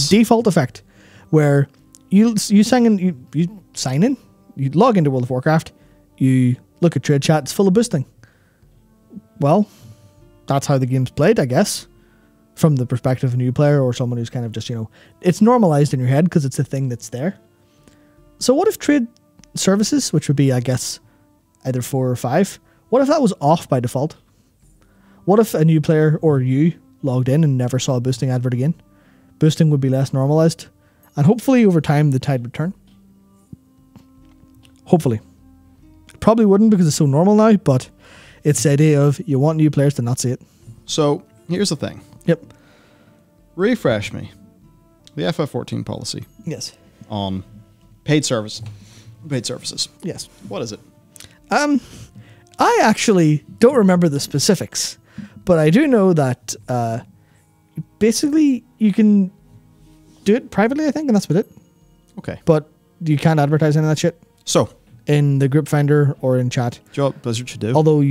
default effect where you sign in, you log into World of Warcraft, you look at trade chat, it's full of boosting. Well, that's how the game's played, I guess, from the perspective of a new player or someone who's kind of just, it's normalized in your head because it's a thing that's there. So what if trade services, which would be, I guess, either 4 or 5, what if that was off by default? What if a new player or you logged in and never saw a boosting advert again? Boosting would be less normalized, and hopefully over time the tide would turn. Hopefully. It probably wouldn't because it's so normal now, but it's the idea of you want new players to not see it. So here's the thing. Yep. Refresh me. The FF14 policy. Yes. On paid services. Yes. What is it? I actually don't remember the specifics, but I do know that basically you can do it privately, I think, and that's about it. Okay. But you can't advertise any of that shit. So, in the group finder or in chat. Do you know what Blizzard should do? Although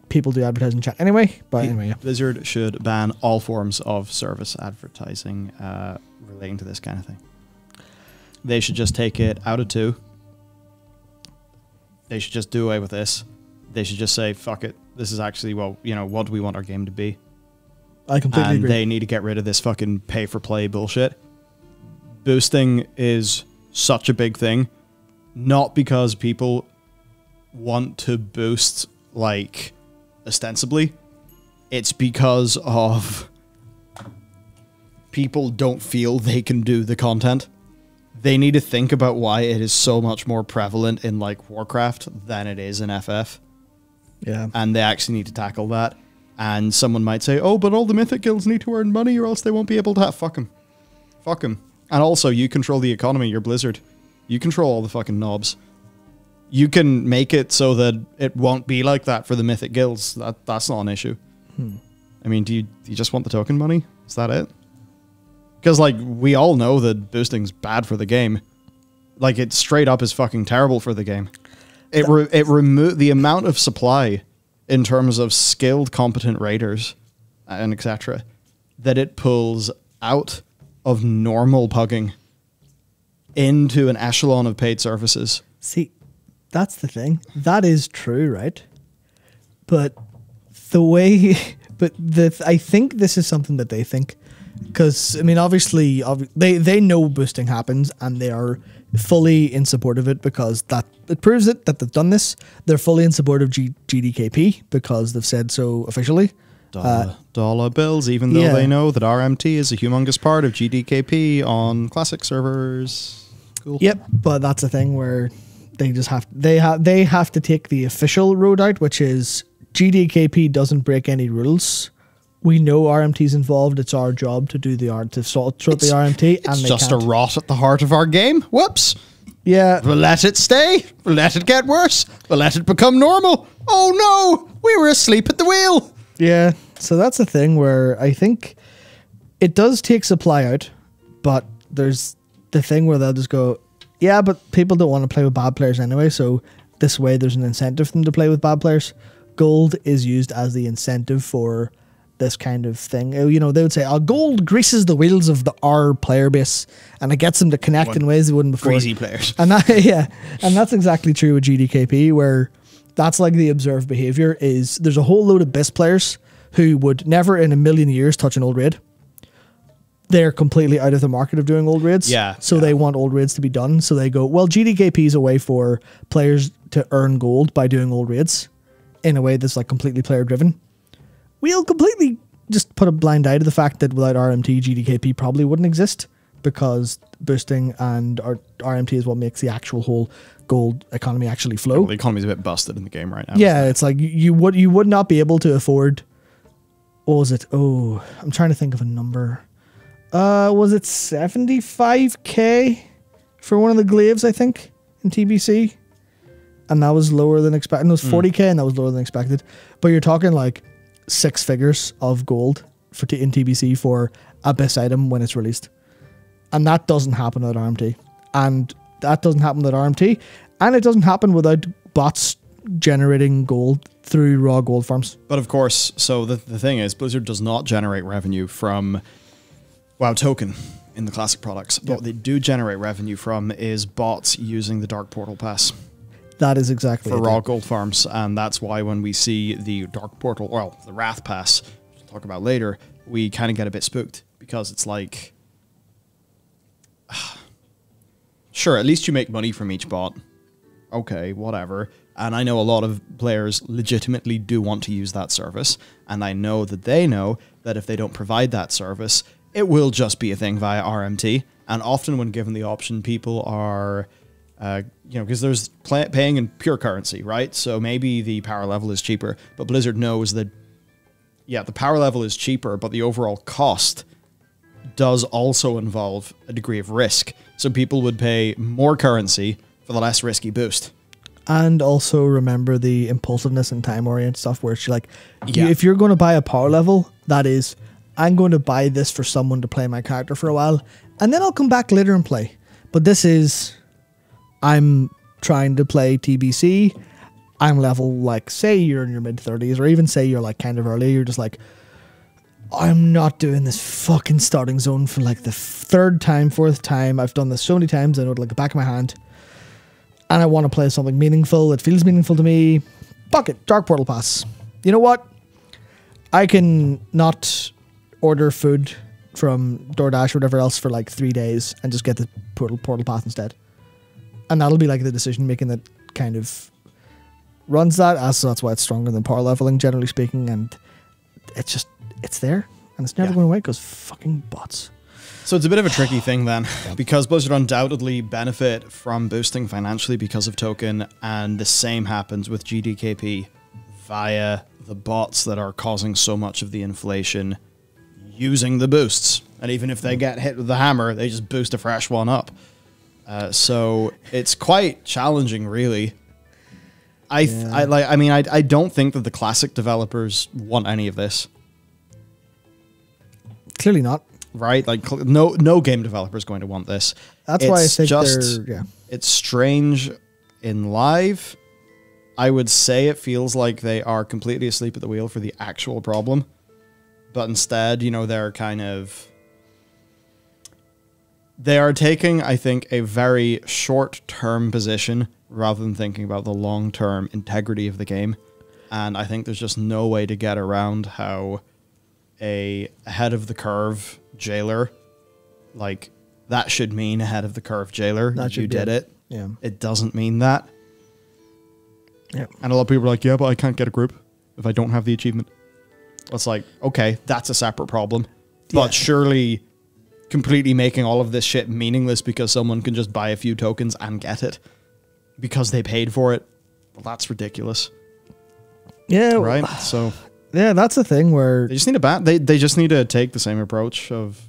people do advertise in chat anyway. But anyway, yeah. Blizzard should ban all forms of service advertising relating to this kind of thing. They should just take it out of 2. They should just do away with this. They should just say, fuck it. This is actually, what do we want our game to be? I completely agree. They need to get rid of this fucking pay-for-play bullshit. Boosting is such a big thing. Not because people want to boost, like, ostensibly. It's because of people don't feel they can do the content. They need to think about why it is so much more prevalent in, like, Warcraft than it is in FF. Yeah. And they actually need to tackle that. And someone might say, oh, but all the Mythic Guilds need to earn money or else they won't be able to have... Fuck them. Fuck them. And also, you control the economy. You're Blizzard. You control all the fucking knobs. You can make it so that it won't be like that for the Mythic Guilds. That's not an issue. I mean, do you just want the token money? Is that it? Because, like, we all know that boosting's bad for the game. Like, it straight up is fucking terrible for the game. It removed the amount of supply in terms of skilled, competent raiders and etc. that it pulls out of normal pugging into an echelon of paid services. See, that's the thing. That is true, right? But the way... I think this is something that they think. Because, I mean, obviously, they know boosting happens and they are fully in support of it because it proves it that they've done this. They're fully in support of GDKP because they've said so officially. Dollar bills, even though they know that RMT is a humongous part of GDKP on classic servers. Cool. Yep, but that's a thing where they just have to take the official road out, which is GDKP doesn't break any rules. We know RMT's involved. It's our job to do to sort the RMT. It's just a rot at the heart of our game. Whoops. Yeah. We'll let it stay. We'll let it get worse. We'll let it become normal. Oh no, we were asleep at the wheel. Yeah. So that's a thing where I think it does take supply out, but there's the thing where they'll just go, yeah, but people don't want to play with bad players anyway. So this way there's an incentive for them to play with bad players. Gold is used as the incentive for this kind of thing. They would say, gold greases the wheels of our player base and it gets them to connect in ways they wouldn't before. Crazy players. And and that's exactly true with GDKP, where that's like the observed behavior is there's a whole load of BIS players who would never in a million years touch an old raid. They're completely out of the market of doing old raids. Yeah. So they want old raids to be done. So they go, well, GDKP is a way for players to earn gold by doing old raids in a way that's like completely player driven. We'll completely just put a blind eye to the fact that without RMT, GDKP probably wouldn't exist because boosting and RMT is what makes the actual whole gold economy actually flow. Well, the economy's a bit busted in the game right now. Yeah, it's like you would not be able to afford. What was it? Oh, I'm trying to think of a number. Was it 75k for one of the glaives, I think, in TBC? And that was lower than expected. It was 40k and that was lower than expected. But you're talking like 6 figures of gold in TBC for a BIS item when it's released. And that doesn't happen without RMT. And that doesn't happen without RMT. And it doesn't happen without bots generating gold through raw gold farms. But of course, so the thing is, Blizzard does not generate revenue from WoW token. in the classic products. But what they do generate revenue from is bots using the Dark Portal Pass. That is exactly for raw gold farms, and that's why when we see the Dark Portal, well, the Wrath Pass, which we'll talk about later, we kind of get a bit spooked, because it's like, sure, at least you make money from each bot. Okay, whatever. And I know a lot of players legitimately do want to use that service, and I know that they know that if they don't provide that service, it will just be a thing via RMT, and often when given the option, people are... you know, because there's paying in pure currency, right? So maybe the power level is cheaper, but Blizzard knows that, yeah, the power level is cheaper, but the overall cost does also involve a degree of risk. So people would pay more currency for the less risky boost. And also remember the impulsiveness and time-oriented stuff, where it's like, if you're going to buy a power level, that is, I'm going to buy this for someone to play my character for a while, and then I'll come back later and play. But this is... I'm trying to play TBC. I'm level, like, say you're in your mid-30s, or even say you're, like, kind of early. You're just like, I'm not doing this fucking starting zone for, like, the third time, fourth time. I've done this so many times, I know it like the back of my hand. And I want to play something meaningful. It feels meaningful to me. Fuck it, Dark Portal Pass. You know what? I can not order food from DoorDash or whatever else for, like, 3 days and just get the Portal Pass instead. And that'll be like the decision making that kind of runs that. So that's why it's stronger than power leveling, generally speaking. And it's just, it's there. And it's never going away because fucking bots. So it's a bit of a tricky thing then, because Blizzard undoubtedly benefit from boosting financially because of token. And the same happens with GDKP via the bots that are causing so much of the inflation using the boosts. And even if they get hit with the hammer, they just boost a fresh one up. So it's quite challenging, really. I don't think that the classic developers want any of this. Clearly not. Right? Like, no game developer is going to want this. That's why I think they're... It's strange in live. I would say it feels like they are completely asleep at the wheel for the actual problem. But instead, you know, they're kind of... They are taking, I think, a very short-term position rather than thinking about the long-term integrity of the game. And I think there's just no way to get around how a ahead-of-the-curve jailer, like, that should mean ahead-of-the-curve jailer. That you did it. Yeah. It doesn't mean that. Yeah. And a lot of people are like, yeah, but I can't get a group if I don't have the achievement. It's like, okay, that's a separate problem. But surely... completely making all of this shit meaningless because someone can just buy a few tokens and get it because they paid for it. Well, that's ridiculous. Yeah. Right? So... yeah, that's the thing where... They just need they just need to take the same approach of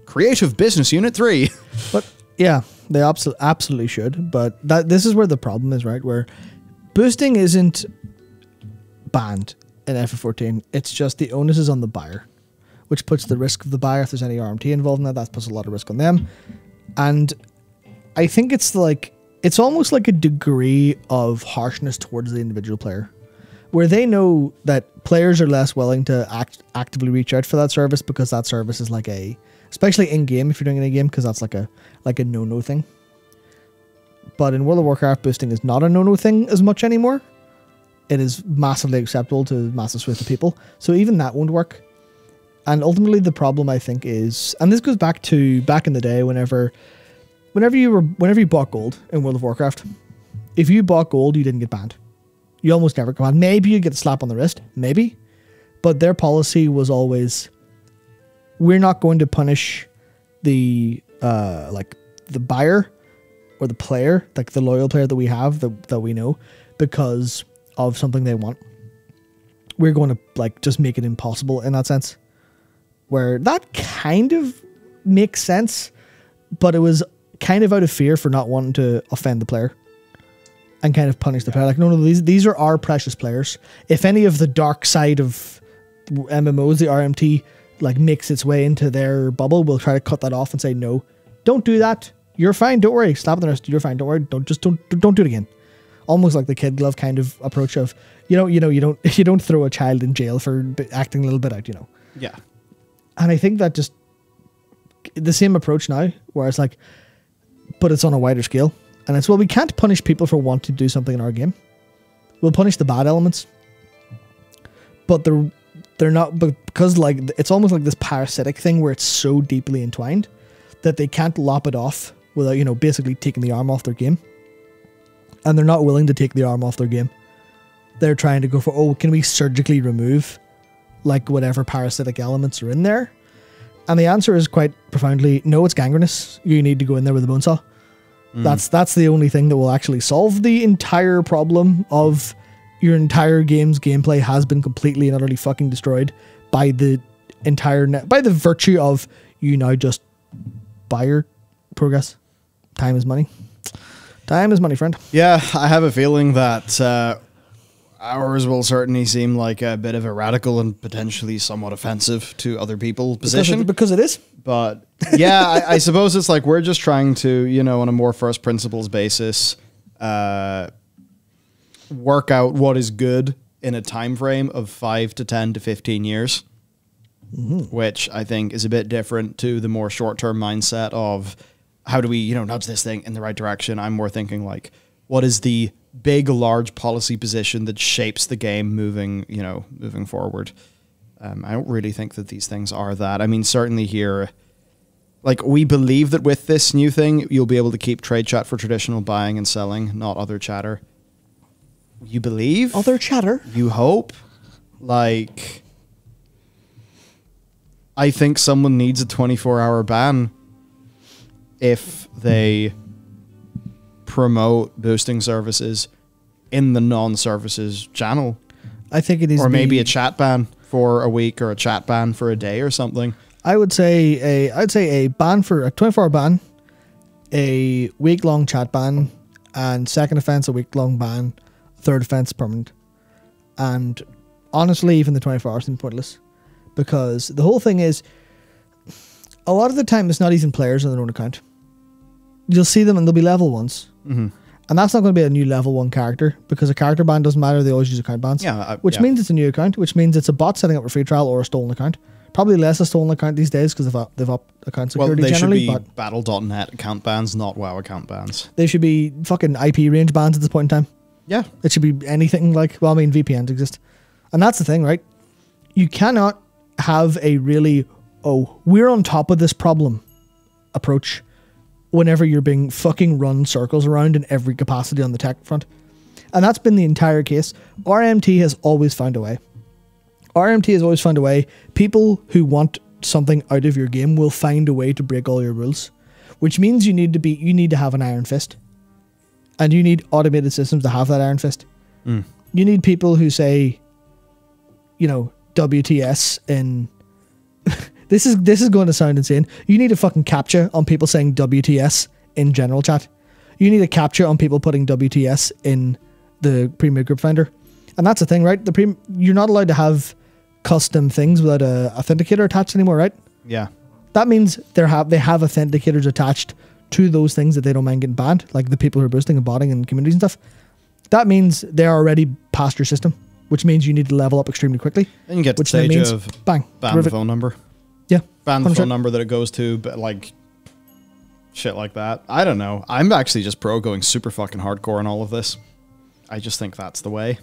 Creative Business Unit 3. But, yeah, they absolutely should. But this is where the problem is, right? Where boosting isn't banned in FF14. It's just the onus is on the buyer, which puts the risk of the buyer, if there's any RMT involved in that puts a lot of risk on them. And I think it's like, it's almost like a degree of harshness towards the individual player, where they know that players are less willing to actively reach out for that service because that service is like a, especially in-game if you're doing it in-game, because that's like a no-no thing. But in World of Warcraft, boosting is not a no-no thing as much anymore. It is massively acceptable to massive swathes of people. So even that won't work. And ultimately the problem, I think, is, and this goes back to back in the day whenever you bought gold in World of Warcraft, if you bought gold, you didn't get banned. You almost never got banned. Maybe you get a slap on the wrist, maybe. But their policy was always, we're not going to punish the like the buyer or the player, like the loyal player that we have that we know, because of something they want. We're going to like just make it impossible in that sense. Where that kind of makes sense, but it was kind of out of fear for not wanting to offend the player and kind of punish the player. Like, no, these are our precious players. If any of the dark side of MMOs, the RMT, like makes its way into their bubble, we'll try to cut that off and say, no, don't do that. You're fine. Don't worry. Slap on the wrist. You're fine. Don't worry. Don't do it again. Almost like the kid glove kind of approach of, you don't throw a child in jail for acting a little bit out, Yeah. And I think that just the same approach now, where it's like, but it's on a wider scale. And it's, well, we can't punish people for wanting to do something in our game. We'll punish the bad elements. But they're not, because like, it's almost like this parasitic thing where it's so deeply entwined that they can't lop it off without, you know, basically taking the arm off their game. And they're not willing to take the arm off their game. They're trying to go for, oh, can we surgically remove like whatever parasitic elements are in there? And the answer is quite profoundly, no, it's gangrenous. You need to go in there with a bone saw. That's the only thing that will actually solve the entire problem of your entire game's gameplay has been completely and utterly fucking destroyed by the entire by the virtue of you now just buy your progress. Time is money. Time is money, friend. Yeah, I have a feeling that ours will certainly seem like a bit of a radical and potentially somewhat offensive to other people's position. Because it is. But yeah, I suppose it's like we're just trying to, you know, on a more first principles basis, work out what is good in a time frame of 5 to 10 to 15 years, which I think is a bit different to the more short-term mindset of how do we, you know, nudge this thing in the right direction. I'm more thinking like, what is the big, large policy position that shapes the game moving forward? I don't really think that these things are that. I mean, certainly here, like, we believe that with this new thing, you'll be able to keep trade chat for traditional buying and selling, not other chatter. You believe? Other chatter? You hope? Like, I think someone needs a 24-hour ban if they promote boosting services in the non-services channel. I think it is, or maybe a chat ban for a week or a chat ban for a day or something. I'd say a ban for a 24-hour ban, a week-long chat ban, and second offense a week-long ban, third offense permanent. And honestly, even the 24 hours seem pointless, because the whole thing is, a lot of the time it's not even players on their own account. You'll see them and they'll be level ones. And that's not going to be a new level 1 character, because a character ban doesn't matter. They always use account bans. Which means it's a new account, which means it's a bot setting up a free trial or a stolen account. Probably less a stolen account these days because they've upped account security generally. Well, they should be Battle.net account bans, not WoW account bans. They should be fucking IP range bans at this point in time. Yeah. It should be anything like, well, I mean, VPNs exist. And that's the thing, right? You cannot have a really, oh, we're on top of this problem approach whenever you're being fucking run circles around in every capacity on the tech front. And that's been the entire case. RMT has always found a way. RMT has always found a way. People who want something out of your game will find a way to break all your rules, which means you need to have an iron fist. And you need automated systems to have that iron fist. You need people who say, you know, WTS in... This is going to sound insane. You need a fucking captcha on people saying WTS in general chat. You need a captcha on people putting WTS in the Premier Group Finder. And that's the thing, right? You're not allowed to have custom things without a authenticator attached anymore, right? Yeah. That means they have authenticators attached to those things that they don't mind getting banned, like the people who are boosting and botting and communities and stuff. That means they're already past your system, which means you need to level up extremely quickly. And you get to the stage of bang, ban the phone number. Yeah. Ban the phone number that it goes to, but like shit like that. I don't know. I'm actually just pro going super fucking hardcore on all of this. I just think that's the way.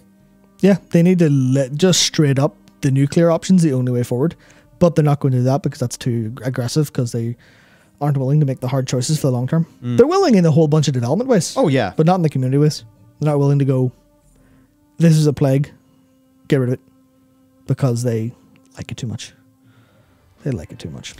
Yeah, they need to just straight up the nuclear option's the only way forward, but they're not going to do that because that's too aggressive, because they aren't willing to make the hard choices for the long term. They're willing in a whole bunch of development ways. Oh yeah. But not in the community ways. They're not willing to go, this is a plague, get rid of it, because they like it too much. They like it too much.